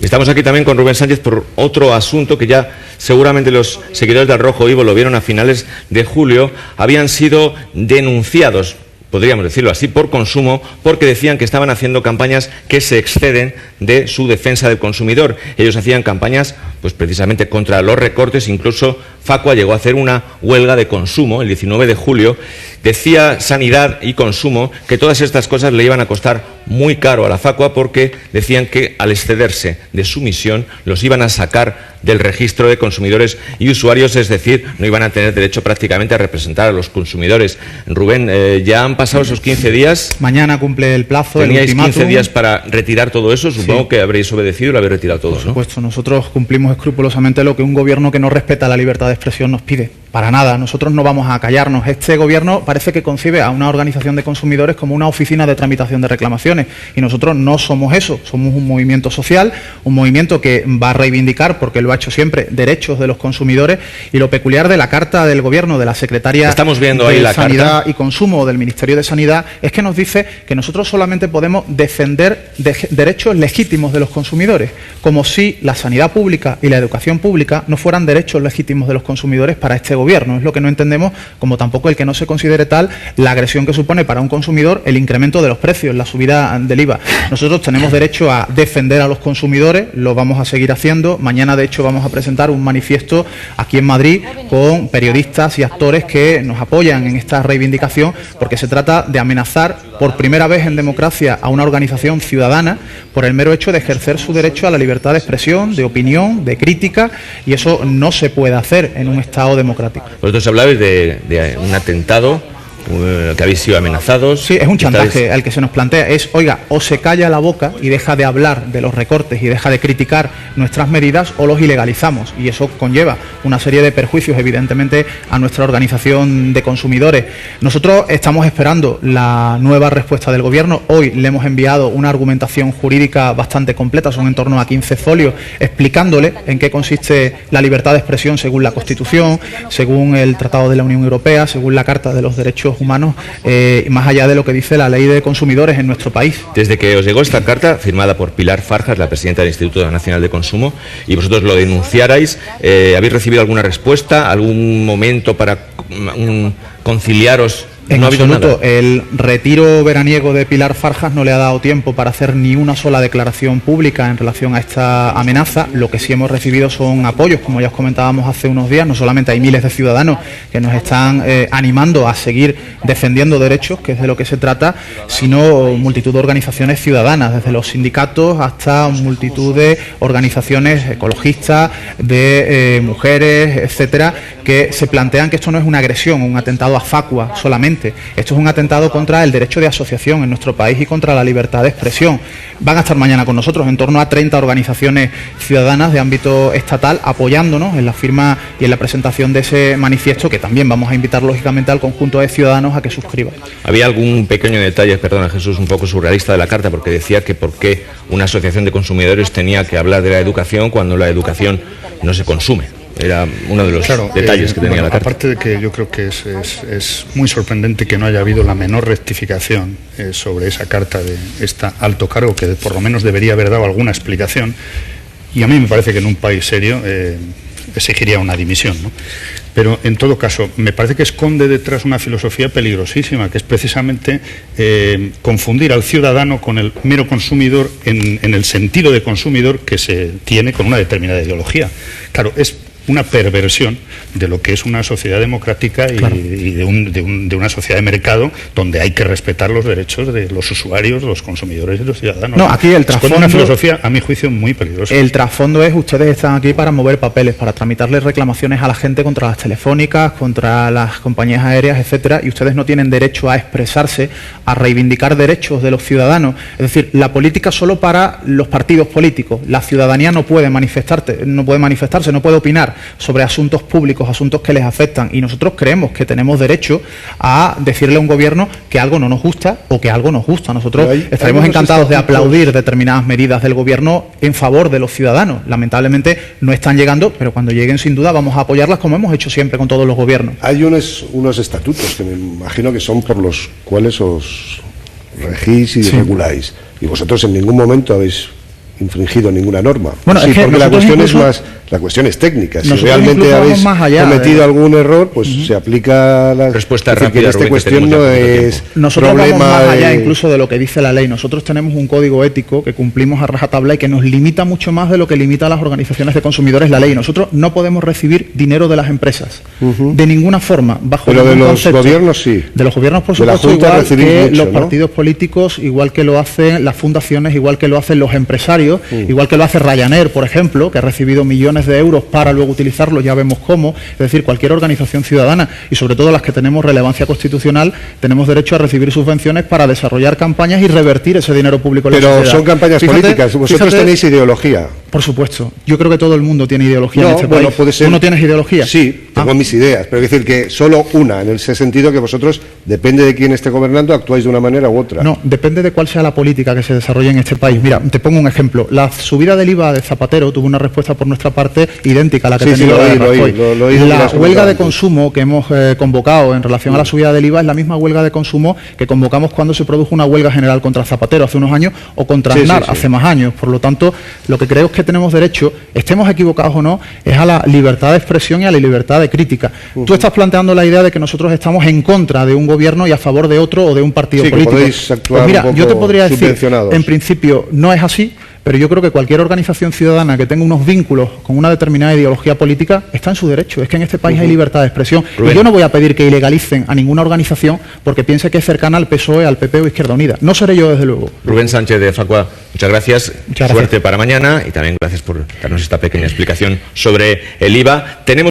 Estamos aquí también con Rubén Sánchez por otro asunto que ya seguramente los seguidores del Rojo Vivo lo vieron a finales de julio. Habían sido denunciados, podríamos decirlo así, por Consumo, porque decían que estaban haciendo campañas que se exceden de su defensa del consumidor. Ellos hacían campañas, pues precisamente contra los recortes. Incluso Facua llegó a hacer una huelga de consumo el 19 de julio. Decía Sanidad y Consumo que todas estas cosas le iban a costar muy caro a la Facua, porque decían que al excederse de su misión los iban a sacar del registro de consumidores y usuarios, es decir, no iban a tener derecho prácticamente a representar a los consumidores. Rubén, ya han pasado esos 15 días. Mañana cumple el plazo. Teníais 15 días para retirar todo eso. Supongo que habréis obedecido y lo habéis retirado todo, ¿no? Por supuesto, nosotros cumplimos escrupulosamente lo que un gobierno que no respeta la libertad de expresión nos pide. Para nada, nosotros no vamos a callarnos. Este gobierno parece que concibe a una organización de consumidores como una oficina de tramitación de reclamaciones, y nosotros no somos eso. Somos un movimiento social, un movimiento que va a reivindicar, porque lo ha hecho siempre, derechos de los consumidores. Y lo peculiar de la carta del gobierno, de la secretaria de Sanidad y Consumo del Ministerio de Sanidad, es que nos dice que nosotros solamente podemos defender derechos legítimos de los consumidores, como si la sanidad pública y la educación pública no fueran derechos legítimos de los consumidores para este gobierno. Es lo que no entendemos, como tampoco el que no se considere tal la agresión que supone para un consumidor el incremento de los precios, la subida del IVA. Nosotros tenemos derecho a defender a los consumidores, lo vamos a seguir haciendo. Mañana, de hecho, vamos a presentar un manifiesto aquí en Madrid con periodistas y actores que nos apoyan en esta reivindicación, porque se trata de amenazar por primera vez en democracia a una organización ciudadana por el mero hecho de ejercer su derecho a la libertad de expresión, de opinión, de crítica, y eso no se puede hacer en un Estado democrático. Vosotros hablabais de un atentado, que habéis sido amenazados. Sí, es un chantaje al que se nos plantea. Es, oiga, o se calla la boca y deja de hablar de los recortes y deja de criticar nuestras medidas, o los ilegalizamos. Y eso conlleva una serie de perjuicios, evidentemente, a nuestra organización de consumidores. Nosotros estamos esperando la nueva respuesta del Gobierno. Hoy le hemos enviado una argumentación jurídica bastante completa, son en torno a 15 folios, explicándole en qué consiste la libertad de expresión según la Constitución, según el Tratado de la Unión Europea, según la Carta de los Derechos Humanos, más allá de lo que dice la Ley de Consumidores en nuestro país. Desde que os llegó esta carta, firmada por Pilar Farjas, la presidenta del Instituto Nacional de Consumo, y vosotros lo denunciarais, ¿habéis recibido alguna respuesta, algún momento para conciliaros? En absoluto. El retiro veraniego de Pilar Farjas no le ha dado tiempo para hacer ni una sola declaración pública en relación a esta amenaza. Lo que sí hemos recibido son apoyos, como ya os comentábamos hace unos días. No solamente hay miles de ciudadanos que nos están animando a seguir defendiendo derechos, que es de lo que se trata, sino multitud de organizaciones ciudadanas, desde los sindicatos hasta multitud de organizaciones ecologistas, de mujeres, etcétera, que se plantean que esto no es una agresión, un atentado a Facua solamente. Esto es un atentado contra el derecho de asociación en nuestro país y contra la libertad de expresión. Van a estar mañana con nosotros en torno a 30 organizaciones ciudadanas de ámbito estatal apoyándonos en la firma y en la presentación de ese manifiesto, que también vamos a invitar lógicamente al conjunto de ciudadanos a que suscriban. Había algún pequeño detalle, perdona Jesús, un poco surrealista de la carta, porque decía que por qué una asociación de consumidores tenía que hablar de la educación cuando la educación no se consume. Era uno de los detalles que tenía la carta. Aparte de que yo creo que es muy sorprendente que no haya habido la menor rectificación sobre esa carta de este alto cargo, que por lo menos debería haber dado alguna explicación, y a mí me parece que en un país serio exigiría una dimisión, ¿no? Pero en todo caso, me parece que esconde detrás una filosofía peligrosísima, que es precisamente confundir al ciudadano con el mero consumidor en el sentido de consumidor que se tiene con una determinada ideología. Claro, es una perversión de lo que es una sociedad democrática y, claro, y de una sociedad de mercado donde hay que respetar los derechos de los usuarios, los consumidores y los ciudadanos. No, aquí el trasfondo, es una filosofía, a mi juicio, muy peligrosa. El trasfondo es: ustedes están aquí para mover papeles, para tramitarles reclamaciones a la gente contra las telefónicas, contra las compañías aéreas, etcétera, y ustedes no tienen derecho a expresarse, a reivindicar derechos de los ciudadanos. Es decir, la política solo para los partidos políticos. La ciudadanía no puede manifestarse, no puede opinar sobre asuntos públicos, asuntos que les afectan, y nosotros creemos que tenemos derecho a decirle a un gobierno que algo no nos gusta o que algo nos gusta. Nosotros estaremos encantados de aplaudir determinadas medidas del gobierno en favor de los ciudadanos. Lamentablemente no están llegando, pero cuando lleguen, sin duda, vamos a apoyarlas, como hemos hecho siempre con todos los gobiernos. Hay unos estatutos que me imagino que son por los cuales os regís y reguláis, y vosotros en ningún momento habéis infringido ninguna norma. Bueno, sí, es que porque la cuestión es incluso, más, la cuestión es técnica. Si nosotros realmente incluso habéis vamos más allá, cometido algún error, pues se aplica la Respuesta es decir, que rápida, en esta Rubén, que cuestión tenemos no ya poquito es tiempo. nosotros problema vamos más allá de- incluso de lo que dice la ley. Nosotros tenemos un código ético que cumplimos a rajatabla y que nos limita mucho más de lo que limita a las organizaciones de consumidores la ley. Nosotros no podemos recibir dinero de las empresas de ninguna forma, bajo Pero de ningún los concepto. gobiernos sí. De los gobiernos, por De la supuesto, Junta igual recibís que mucho, los ¿no? partidos políticos, igual que lo hacen las fundaciones, igual que lo hacen los empresarios, igual que lo hace Ryanair, por ejemplo, que ha recibido millones de euros para luego utilizarlos, ya vemos cómo. Es decir, cualquier organización ciudadana, y sobre todo las que tenemos relevancia constitucional, tenemos derecho a recibir subvenciones para desarrollar campañas y revertir ese dinero público en la Pero sociedad. son campañas políticas. Vosotros tenéis ideología. Por supuesto. Yo creo que todo el mundo tiene ideología No, en este bueno, país. puede ser. ¿Tú no tienes ideología? Sí, tengo mis ideas, pero es decir que solo una, en ese sentido que vosotros, depende de quién esté gobernando, actuáis de una manera u otra. No, depende de cuál sea la política que se desarrolle en este país. Mira, te pongo un ejemplo. La subida del IVA de Zapatero tuvo una respuesta por nuestra parte idéntica a la que Sí, ha sí, tenido lo la de oí, lo oí, Rajoy. lo oí, lo La has huelga comentado de antes. consumo que hemos convocado en relación a la subida del IVA es la misma huelga de consumo que convocamos cuando se produjo una huelga general contra Zapatero hace unos años o contra Sí, Aznar sí, sí. hace más años. Por lo tanto, lo que creo es que tenemos derecho, estemos equivocados o no, es a la libertad de expresión y a la libertad de crítica. Tú estás planteando la idea de que nosotros estamos en contra de un gobierno y a favor de otro o de un partido Sí, que político. podéis actuar Pues mira, un poco yo te podría decir, subvencionados. en principio no es así, pero yo creo que cualquier organización ciudadana que tenga unos vínculos con una determinada ideología política está en su derecho. Es que en este país hay libertad de expresión. Rubén. Y yo no voy a pedir que ilegalicen a ninguna organización porque piense que es cercana al PSOE, al PP o Izquierda Unida. No seré yo, desde luego. Rubén Sánchez de Facua, muchas gracias. Muchas gracias. Suerte para mañana y también gracias por darnos esta pequeña explicación sobre el IVA. Tenemos